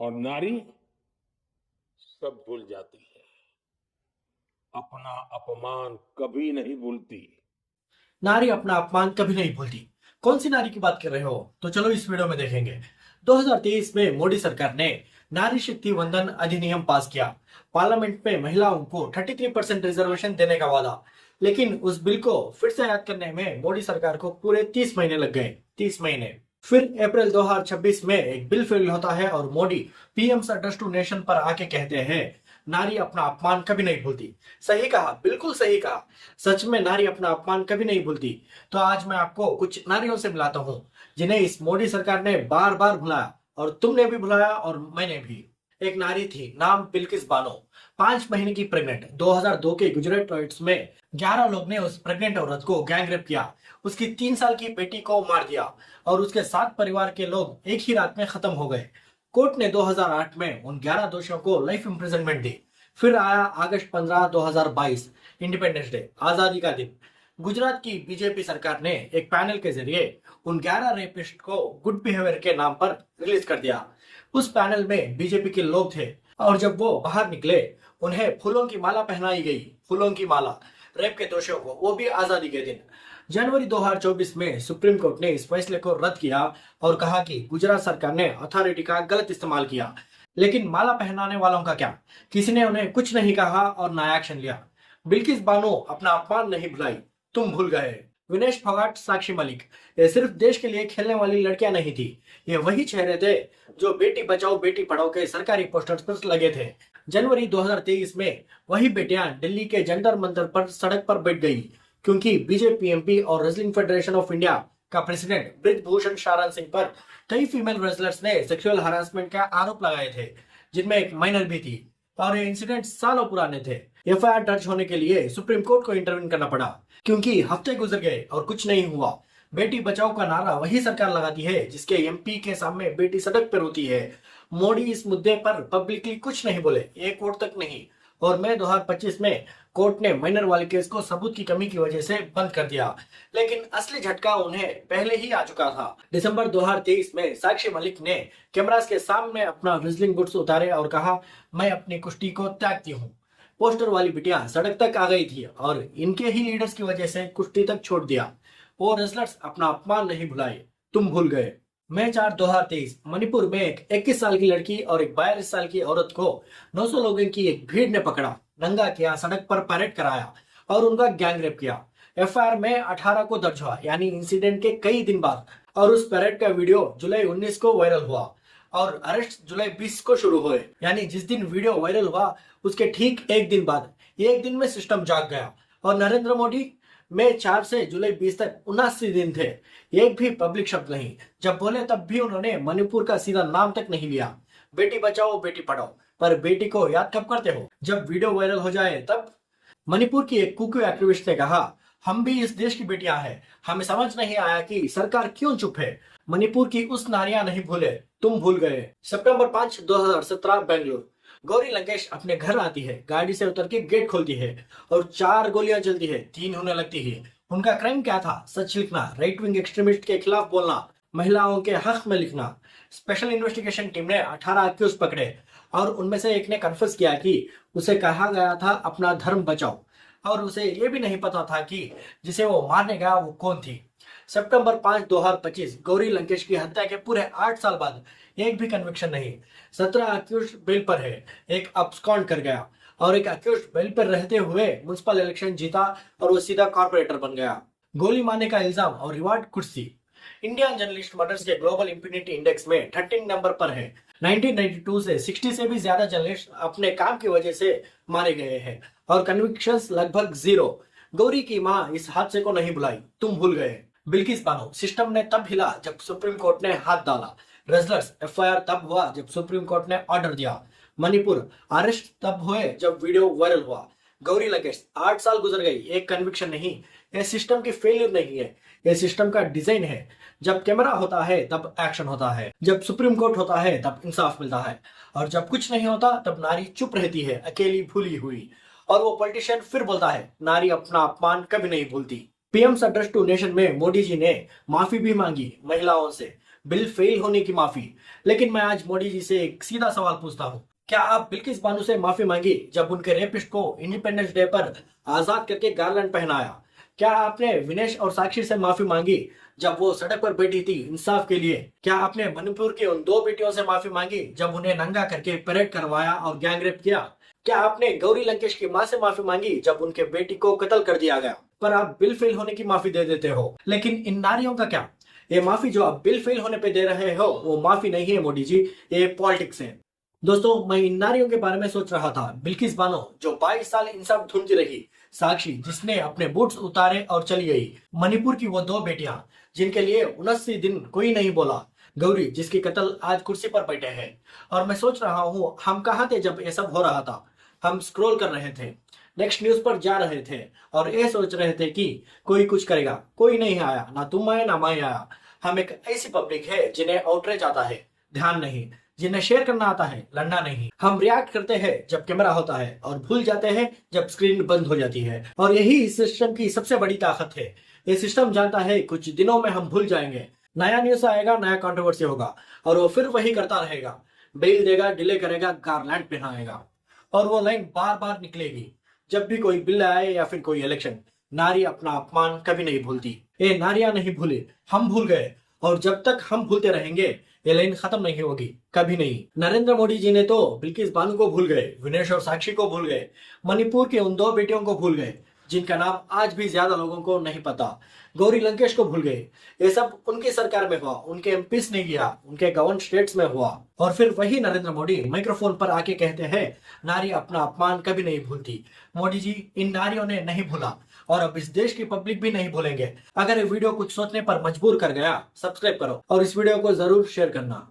और नारी सब भूल जाती है, अपना अपमान कभी नहीं भूलती। नारी अपना अपमान कभी नहीं भूलती। कौन सी नारी की बात कर रहे हो? तो चलो इस वीडियो में देखेंगे। 2023 में मोदी सरकार ने नारी शक्ति वंदन अधिनियम पास किया। पार्लियामेंट में महिलाओं को 33% रिजर्वेशन देने का वादा। लेकिन उस बिल को फिर से याद करने में मोदी सरकार को पूरे 30 महीने लग गए। 30 महीने। फिर अप्रैल 2026 में एक बिल फेल होता है और Modi PM address to nation पर आके कहते हैं, नारी अपना अपमान कभी नहीं भूलती। सही कहा, बिल्कुल सही कहा। सच में नारी अपना अपमान कभी नहीं भूलती। तो आज मैं आपको कुछ नारियों से मिलाता हूँ जिन्हें इस मोदी सरकार ने बार बार भुलाया, और तुमने भी भुलाया और मैंने भी। एक नारी थी, नाम बिल्किस बानो। 5 महीने की प्रेग्नेंट। 2002 के गुजरात राइट्स में 11 लोग ने उस प्रेग्नेंट औरत को गैंगरेप किया। उसकी 3 साल की बेटी को मार दिया और उसके 7 परिवार के लोग एक ही रात में खत्म हो गए। कोर्ट ने 2008 में उन 11 दोषियों को लाइफ इम्प्रिजनमेंट दी। फिर आया अगस्त 15, 2022, इंडिपेंडेंस डे, आजादी का दिन। गुजरात की बीजेपी सरकार ने एक पैनल के जरिए उन 11 रेपिस्ट को गुड बिहेवियर के नाम पर रिलीज कर दिया। उस पैनल में बीजेपी के लोग थे और जब वो बाहर निकले उन्हें फूलों की माला पहनाई गई। फूलों की माला रेप के दोषियों को, वो भी आजादी के दिन। जनवरी 2024 में सुप्रीम कोर्ट ने इस फैसले को रद्द किया और कहा कि गुजरात सरकार ने अथॉरिटी का गलत इस्तेमाल किया। लेकिन माला पहनाने वालों का क्या? किसी ने उन्हें कुछ नहीं कहा और ना एक्शन लिया। बिल्किस बानो अपना अपमान नहीं भुलाई, तुम भूल गए। विनेश फोगाट, साक्षी मलिक, ये सिर्फ देश के लिए खेलने वाली लड़कियां नहीं थी। ये वही चेहरे थे जो बेटी बचाओ बेटी पढ़ाओ के सरकारी पोस्टर्स पर लगे थे। जनवरी 2023 में वही बेटियां दिल्ली के जंतर मंतर पर सड़क पर बैठ गई क्योंकि बीजेपी एमपी और रेसलिंग फेडरेशन ऑफ इंडिया का प्रेसिडेंट ब्रिजभूषण शरण सिंह पर कई फीमेल रेसलर्स ने सेक्सुअल हरासमेंट का आरोप लगाए थे, जिनमें एक माइनर भी थी। और ये इंसिडेंट सालों पुराने थे। एफआईआर दर्ज होने के लिए सुप्रीम कोर्ट को इंटरवीन करना पड़ा क्योंकि हफ्ते गुजर गए और कुछ नहीं हुआ। बेटी बचाओ का नारा वही सरकार लगाती है जिसके एमपी के सामने बेटी सड़क पर रोती है। मोदी इस मुद्दे पर पब्लिकली कुछ नहीं बोले, एक वोट तक नहीं। और मई 2025 में कोर्ट ने माइनर वाले केस को सबूत की कमी की वजह से बंद कर दिया। लेकिन असली झटका उन्हें पहले ही आ चुका था। दिसंबर 2023 में साक्षी मलिक ने कैमरास के सामने अपना रेसलिंग बूट्स उतारे और कहा, मैं अपनी कुश्ती को त्यागती हूँ। पोस्टर वाली बिटिया सड़क तक आ गई थी और इनके ही लीडर्स की वजह से कुश्ती तक छोड़ दिया। वो रेसलर्स अपना अपमान नहीं भुलाए, तुम भूल गए। मई 4, 2023 मणिपुर में एक 21 साल की लड़की और एक 42 साल की औरत को 900 लोगों की एक भीड़ ने पकड़ा, नंगा किया, सड़क पर परेड कराया और उनका गैंगरेप किया। एफआईआर में 18 को दर्ज हुआ, यानी इंसिडेंट के कई दिन बाद। और उस परेड का वीडियो जुलाई 19 को वायरल हुआ और अरेस्ट जुलाई 20 को शुरू हुए। यानी जिस दिन वीडियो वायरल हुआ उसके ठीक एक दिन बाद, एक दिन में सिस्टम जाग गया। और नरेंद्र मोदी मई 4 से जुलाई 20 तक 79 दिन थे, एक भी पब्लिक शब्द नहीं। जब बोले तब भी उन्होंने मणिपुर का सीधा नाम तक नहीं लिया। बेटी बचाओ बेटी पढ़ाओ, पर बेटी को याद कब करते हो? जब वीडियो वायरल हो जाए तब। मणिपुर की एक कुकी एक्टिविस्ट ने कहा, हम भी इस देश की बेटियां हैं, हमें समझ नहीं आया कि सरकार क्यों चुप है। मणिपुर की उस नारियां नहीं भूले, तुम भूल गए। सितंबर 5, 2017 बेंगलुरु। गौरी लंकेश अपने घर आती है, गाड़ी से उतर के गेट खोलती है और 4 गोलियां चलती है, 3 होने लगती है। उनका क्राइम क्या था? सच लिखना, राइट विंग एक्सट्रीमिस्ट के खिलाफ बोलना, महिलाओं के हक में लिखना। स्पेशल इन्वेस्टिगेशन टीम ने 18 अक्यूज पकड़े और उनमें से एक ने कन्फेस किया कि उसे कहा गया था अपना धर्म बचाओ, और उसे ये भी नहीं पता था कि जिसे वो मारने गया वो कौन थी। सितंबर 5, 2025 गौरी लंकेश की हत्या के पूरे 8 साल बाद एक भी कन्विक्शन नहीं। 17 अक्यूज बेल पर है, एक अब्सकॉन्ड कर गया और एक अक्यूज बेल पर रहते हुए म्युनिसिपल इलेक्शन जीता और वो सीधा कॉर्पोरेटर बन गया। गोली मारने का इल्जाम और रिवार्ड कुर्सी। इंडियन जर्नलिस्ट मर्डर्स के ग्लोबल इंपिनिटी इंडेक्स में 13 नंबर पर है। 1992 से 60 से भी ज्यादा जर्नलिस्ट अपने काम की वजह से मारे गए हैं और कन्विक्शंस लगभग 0। गौरी की मां इस हादसे को नहीं भुलाई, तुम भूल गए। बिल्किस बानो, सिस्टम ने तब हिला जब सुप्रीम कोर्ट ने हाथ डाला। रेसलर्स, एफआईआर तब हुआ जब सुप्रीम कोर्ट ने ऑर्डर दिया। मणिपुर, अरेस्ट तब हुए जब वीडियो वायरल हुआ। गौरी लंकेश, 8 साल गुजर गई, एक कन्विक्शन नहीं। यह सिस्टम की फेलियर नहीं है, यह सिस्टम का डिजाइन है। जब कैमरा होता है तब एक्शन होता है, जब सुप्रीम कोर्ट होता है तब इंसाफ मिलता है, और जब कुछ नहीं होता तब नारी चुप रहती है, अकेली भूली हुई। और वो पॉलिटिशियन फिर बोलता है, नारी अपना अपमान कभी नहीं भूलती। पीएम एड्रेस टू नेशन में मोदी जी ने माफी भी मांगी महिलाओं से। बिल फेल होने की माफी। लेकिन मैं आज मोदी जी से एक सीधा सवाल पूछता हूँ, क्या आप बिल्किस बानो से माफी मांगी जब उनके रेपिस्ट को इंडिपेंडेंस डे पर आजाद करके गार्लैंड पहनाया? क्या आपने विनेश और साक्षी से माफी मांगी जब वो सड़क पर बैठी थी इंसाफ के लिए? क्या आपने मणिपुर की उन 2 बेटियों से माफी मांगी जब उन्हें नंगा करके परेड करवाया और गैंगरेप किया? क्या आपने गौरी लंकेश की मां से माफी मांगी जब उनके बेटी को कत्ल कर दिया गया? पर आप बिल फेल होने की माफी दे देते हो। लेकिन इन नारियों का क्या? ये माफी जो आप बिल फेल होने पे दे रहे हो वो माफी नहीं है मोदी जी, ये पॉलिटिक्स है। दोस्तों, मैं इन नारियों के बारे में सोच रहा था। बिल्किस बानो जो 22 साल इंसाफ ढूंढती रही, साक्षी जिसने अपने बूट्स उतारे और चली गई, मणिपुर की वो 2 बेटियां जिनके लिए 79 दिन कोई नहीं बोला, गौरी जिसकी कत्ल आज कुर्सी पर बैठे हैं। और मैं सोच रहा हूँ, हम कहाँ थे जब ये सब हो रहा था? हम स्क्रॉल कर रहे थे, नेक्स्ट न्यूज पर जा रहे थे और ये सोच रहे थे कि कोई कुछ करेगा। कोई नहीं आया, ना तुम आए ना मैं आया। हम एक ऐसी पब्लिक है जिन्हें आउटरीच आता है, ध्यान नहीं, जिन्हें शेयर करना आता है, लड़ना नहीं। हम रिएक्ट करते हैं जब कैमरा होता है और भूल जाते हैं जब स्क्रीन बंद हो जाती है। और यही इस सिस्टम की सबसे बड़ी ताकत है। ये सिस्टम जानता है कुछ दिनों में हम भूल जाएंगे, नया न्यूज आएगा, नया कंट्रोवर्सी होगा और वो फिर वही करता रहेगा, बेल देगा, डिले करेगा, गारलैंड पहनाएगा और वो लाइन बार बार निकलेगी जब भी कोई बिल आए या फिर कोई इलेक्शन। नारी अपना अपमान कभी नहीं भूलती। ये नारियां नहीं भूले, हम भूल गए और जब तक हम भूलते रहेंगे ये लाइन खत्म नहीं होगी, कभी नहीं। नरेंद्र मोदी जी ने तो बिल्किस बानो को भूल गए, विनेश और साक्षी को भूल गए, मणिपुर के उन 2 बेटियों को भूल गए जिनका नाम आज भी ज्यादा लोगों को नहीं पता, गौरी लंकेश को भूल गए। ये सब उनकी सरकार में हुआ, उनके एमपीस ने किया, उनके गवर्न स्टेट्स में हुआ। और फिर वही नरेंद्र मोदी माइक्रोफोन पर आके कहते हैं नारी अपना अपमान कभी नहीं भूलती। मोदी जी, इन नारियों ने नहीं भूला और अब इस देश की पब्लिक भी नहीं भूलेंगे। अगर ये वीडियो कुछ सोचने पर मजबूर कर गया, सब्सक्राइब करो और इस वीडियो को जरूर शेयर करना।